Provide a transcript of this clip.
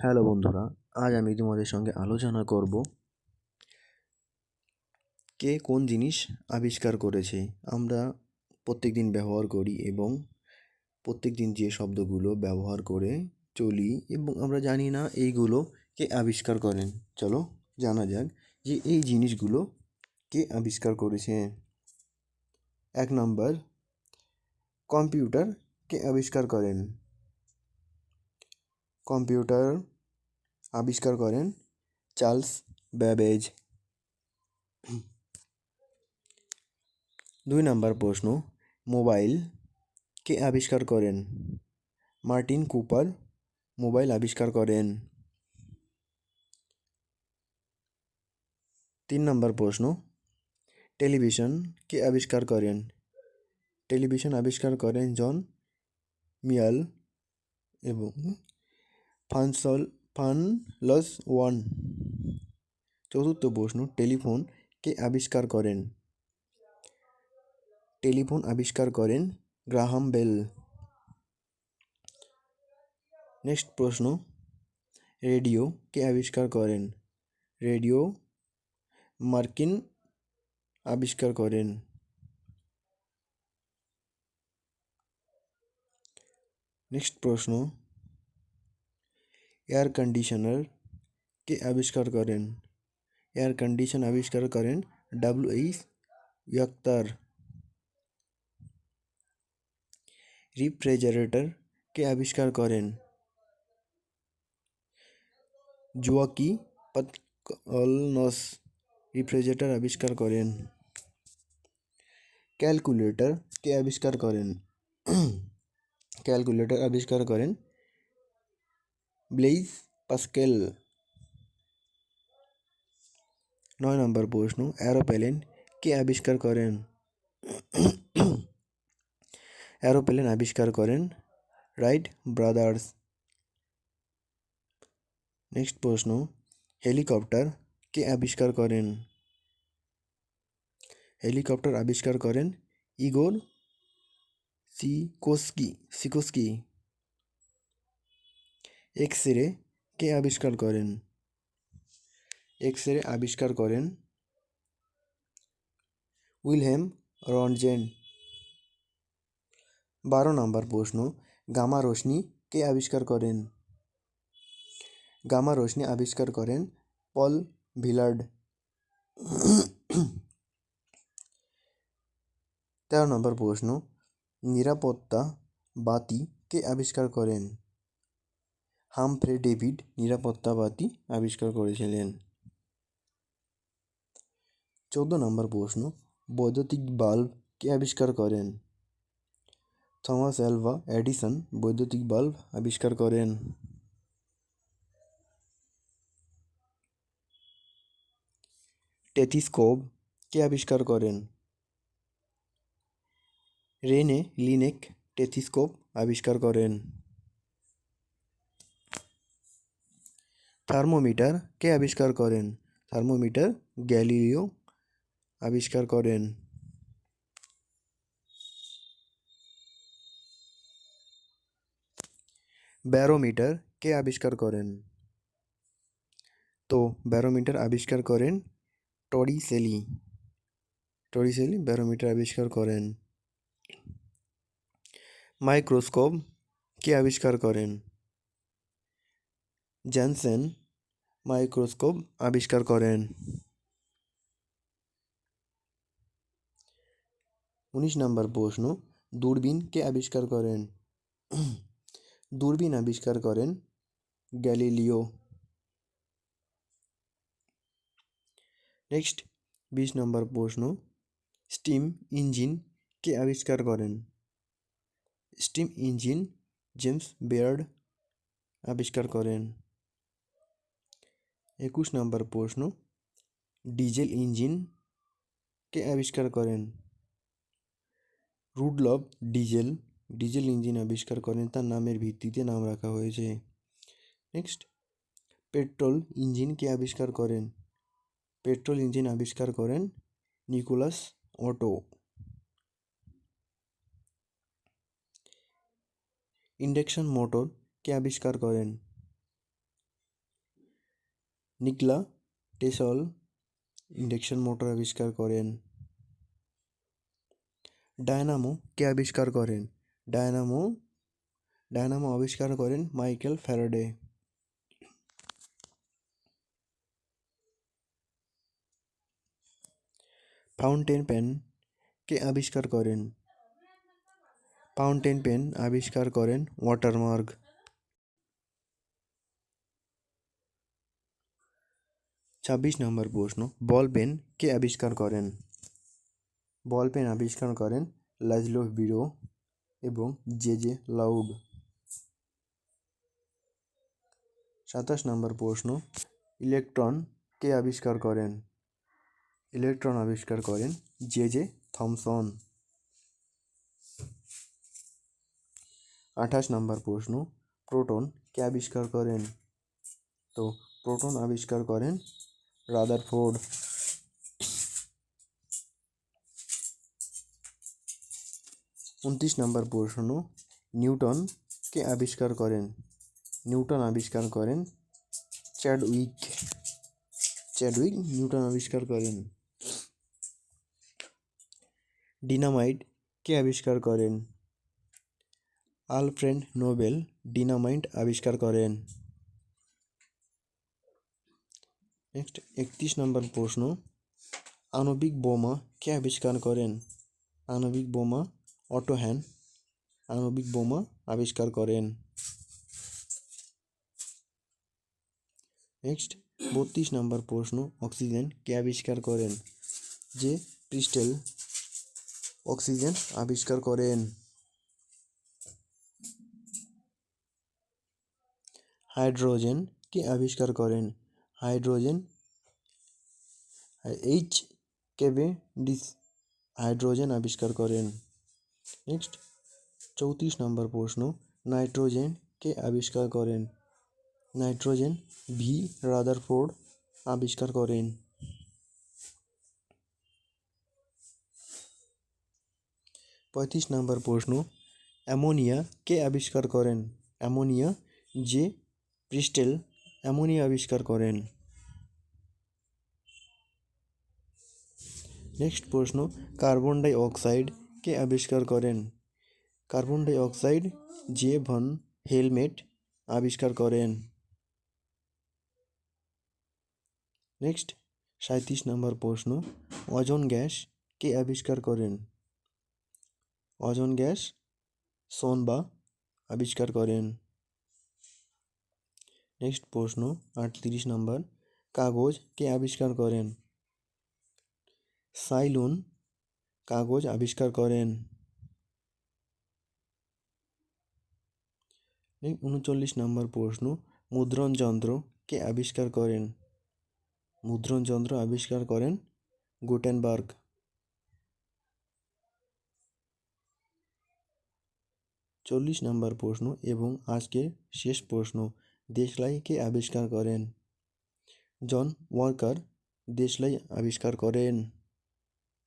Hello বন্ধুরা, আজ আমি তোমাদের সঙ্গে আলোচনা করব কে কোন জিনিস আবিষ্কার করেছে। আমরা প্রত্যেকদিন ব্যবহার করি এবং প্রত্যেকদিন যে শব্দগুলো ব্যবহার করে চলি এবং আমরা জানি না এইগুলো কে আবিষ্কার করেন। চলো জানা যাক যে এই জিনিসগুলো কে আবিষ্কার করেছে। 1 নম্বর, কম্পিউটার কে আবিষ্কার করেন? কম্পিউটার আবিষ্কার করেন চার্লস ব্যাবেজ। 2 নম্বর প্রশ্ন, মোবাইল কে আবিষ্কার করেন? মার্টিন কুপার মোবাইল আবিষ্কার করেন। 3 নম্বর প্রশ্ন, টেলিভিশন কে আবিষ্কার করেন? টেলিভিশন আবিষ্কার করেন জন মিয়াল এবং ফানলস ওয়ান। 4র্থ প্রশ্ন, টেলিফোন কে আবিষ্কার করেন? টেলিফোন আবিষ্কার করেন গ্রাহাম বেল। নেক্সট প্রশ্ন, রেডিও কে আবিষ্কার করেন? রেডিও মার্কিন আবিষ্কার করেন। নেক্সট প্রশ্ন, এয়ার কন্ডিশনার কে আবিষ্কার করেন? এয়ার কন্ডিশন আবিষ্কার করেন ডব্লিউ.এইচ. ইয়াক্তার। রিফ্রিজারেটর কে আবিষ্কার করেন? জোয়াকি পাতকলনস রেফ্রিজারেটর আবিষ্কার করেন। ক্যালকুলেটর কে আবিষ্কার করেন? ক্যালকুলেটর আবিষ্কার করেন ব্লেইজ পাস্কেল। 9 নম্বর প্রশ্ন, এরোপ্লেন কে আবিষ্কার করেন? এরোপ্লেন আবিষ্কার করেন রাইট ব্রাদার্স। নেক্সট প্রশ্ন, হেলিকপ্টার কে আবিষ্কার করেন? হেলিকপ্টার আবিষ্কার করেন ইগোর সিকোস্কি। এক্স রে কে আবিষ্কার করেন? এক্স রে আবিষ্কার করেন উইলহেম রন্টজেন। 12 নম্বর প্রশ্ন, গামা রশ্মি কে আবিষ্কার করেন? গামা রশ্মি আবিষ্কার করেন পল ভিলার্ড। 13 নম্বর প্রশ্ন, নিরাপত্তা বাতি কে আবিষ্কার করেন? হামফ্রে ডেভিড নিরাপত্তা বাতি আবিষ্কার করেছিলেন। 14 নম্বর প্রশ্ন, বৈদ্যুতিক বাল্ব কে আবিষ্কার করেন? থমাস আলভা এডিসন বৈদ্যুতিক বাল্ব আবিষ্কার করেন। টেলিস্কোপ কে আবিষ্কার করেন? রেনে লিনেক টেলিস্কোপ আবিষ্কার করেন। থার্মোমিটার কে আবিষ্কার করেন? থার্মোমিটার গ্যালিলিও আবিষ্কার করেন। ব্যারোমিটার কে আবিষ্কার করেন? তো ব্যারোমিটার আবিষ্কার করেন টরিসেলি ব্যারোমিটার আবিষ্কার করেন। মাইক্রোস্কোপ কে আবিষ্কার করেন? জনসন মাইক্রোস্কোপ আবিষ্কার করেন। 19 নম্বর প্রশ্ন, দূরবীন কে আবিষ্কার করেন? দূরবীন আবিষ্কার করেন গ্যালিলিও। নেক্সট 20 নম্বর প্রশ্ন, স্টিম ইঞ্জিন কে আবিষ্কার করেন? স্টিম ইঞ্জিন জেমস বেয়ার্ড আবিষ্কার করেন। 21 নম্বর প্রশ্ন, ডিজেল ইঞ্জিন কে আবিষ্কার করেন? রুডলফ ডিজেল ইঞ্জিন আবিষ্কার করেন, তার নামের ভিত্তিতে নাম রাখা হয়েছে। নেক্সট, পেট্রোল ইঞ্জিন কে আবিষ্কার করেন? পেট্রোল ইঞ্জিন আবিষ্কার করেন নিকোলাস অটো। ইন্ডাকশন মোটর কে আবিষ্কার করেন? নিকোলা টেসলা ইন্ডাকশন মোটর আবিষ্কার করেন। ডায়নামো কে আবিষ্কার করেন? ডায়নামো আবিষ্কার করেন মাইকেল ফ্যারাডে। ফাউন্টেন পেন কে আবিষ্কার করেন? ফাউন্টেন পেন আবিষ্কার করেন ওয়াটারমার্ক। 26 নম্বর প্রশ্ন, বল পেন কে আবিষ্কার করেন? বল পেন আবিষ্কার করেন লাজলো বিরো এবং জে লাউড। 27 নম্বর প্রশ্ন, ইলেকট্রন কে আবিষ্কার করেন? ইলেকট্রন আবিষ্কার করেন জে থমসন। 28 নম্বর প্রশ্ন, প্রোটন কে আবিষ্কার করেন? তো প্রোটন আবিষ্কার করেন রাদারফোর্ড। 29 নম্বর প্রশ্ন, নিউটন কে আবিষ্কার করেন? নিউটন আবিষ্কার করেন চ্যাডউইক। নিউটন আবিষ্কার করেন। ডিনামাইট কে আবিষ্কার করেন? আলফ্রেড নোবেল ডিনামাইট আবিষ্কার করেন। নেক্সট 31 নম্বর প্রশ্ন, আণবিক বোমা কে আবিষ্কার করেন? আণবিক বোমা অটো হ্যান আণবিক বোমা আবিষ্কার করেন। নেক্সট 32 নম্বর প্রশ্ন, অক্সিজেন কে আবিষ্কার করেন? জে প্রিস্টেল অক্সিজেন আবিষ্কার করেন। হাইড্রোজেন কে আবিষ্কার করেন? হাইড্রোজেন এইচ ক্যাভেন্ডিশ হাইড্রোজেন আবিষ্কার করেন। নেক্সট 34 নম্বর প্রশ্ন, নাইট্রোজেন কে আবিষ্কার করেন? নাইট্রোজেন ভি রাদারফোর্ড আবিষ্কার করেন। 35 নম্বর প্রশ্ন, অ্যামোনিয়া কে আবিষ্কার করেন? অ্যামোনিয়া জে প্রিস্টেল অ্যামোনিয়া আবিষ্কার করেন। নেক্সট প্রশ্ন, কার্বন ডাই অক্সাইড কে আবিষ্কার করেন? Carbon die oxide J von helmet আবিষ্কার করেন। নেক্সট 37 নম্বর প্রশ্ন, ওজোন গ্যাস কে আবিষ্কার করেন? ওজোন গ্যাস সোনবা আবিষ্কার করেন। নেক্সট প্রশ্ন 38 নম্বর, কাগজ কে আবিষ্কার করেন? সাইলুন কাগজ আবিষ্কার করেন। 39 নম্বর প্রশ্ন, মুদ্রণ যন্ত্র কে আবিষ্কার করেন? মুদ্রণ যন্ত্র আবিষ্কার করেন গুটেনবার্গ। 40 নম্বর প্রশ্ন এবং আজকের শেষ প্রশ্ন, দেশলাই কে আবিষ্কার করেন? জন ওয়াকার দেশলাই আবিষ্কার করেন।